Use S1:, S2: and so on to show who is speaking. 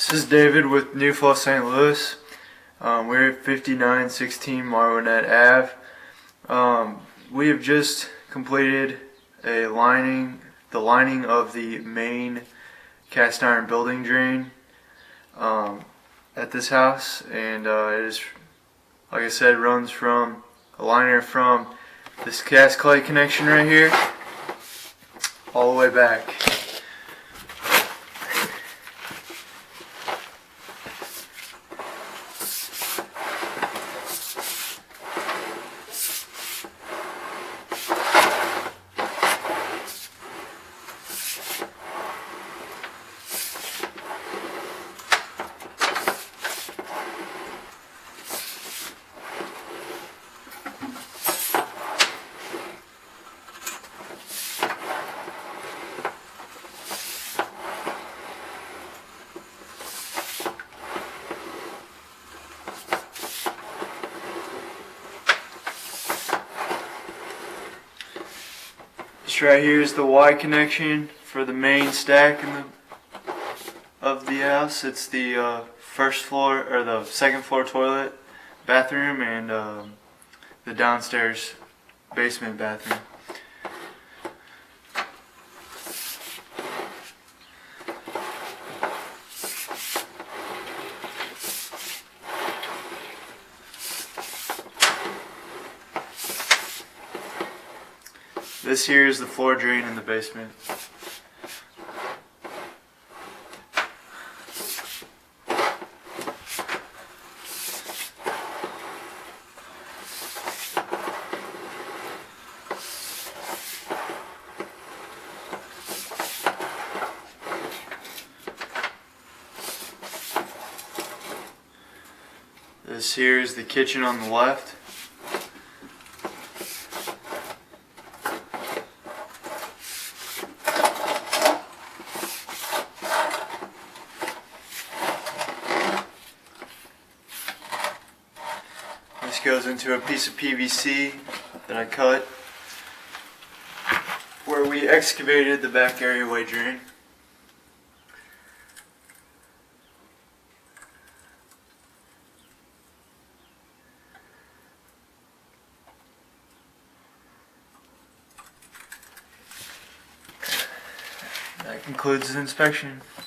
S1: This is David with New Falls, St. Louis. We're at 5916 Marwinette Ave. We have just completed the lining of the main cast iron building drain at this house, and it is, like I said, runs from a liner from this cast clay connection right here all the way back. This right here is the Y connection for the main stack of the house. It's the first floor or the second floor toilet, bathroom, and the downstairs basement bathroom. This here is the floor drain in the basement. This here is the kitchen on the left. This goes into a piece of PVC that I cut where we excavated the back areaway drain. That concludes the inspection.